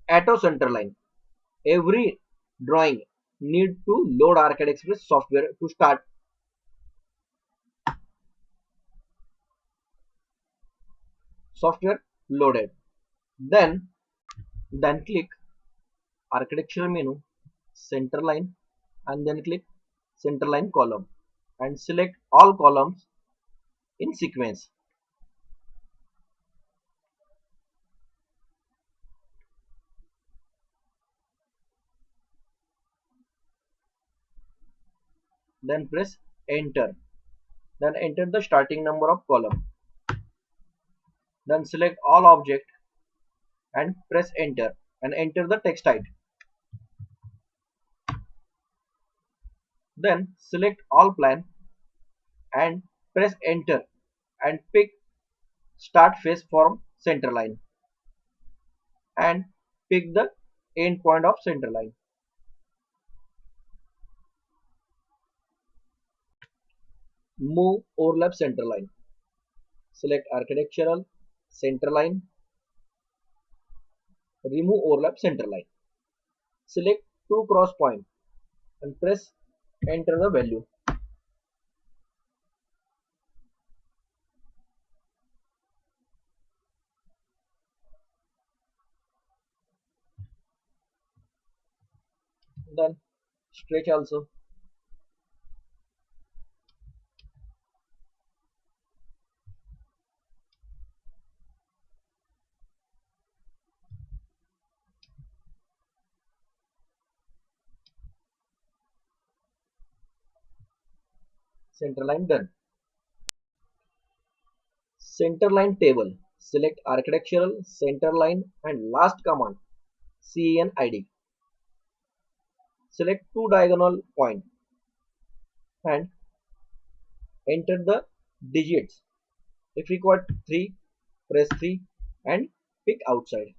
Auto Centerline. Every drawing need to load ArcadExpress software to start. Software loaded. Then click architectural menu, Centerline, and then click Centerline column and select all columns in sequence. Then press enter. Then enter the starting number of column. Then select all object and press enter and enter the text height. Then select all plan and press enter and pick start face from center line and pick the end point of center line. Move overlap center line. Select architectural center line. Remove overlap center line. Select two cross point and press enter the value. Then stretch also. Center line done. Center line table. Select architectural center line and last command CANID. Select two diagonal point and enter the digits. If required 3, press 3 and pick outside.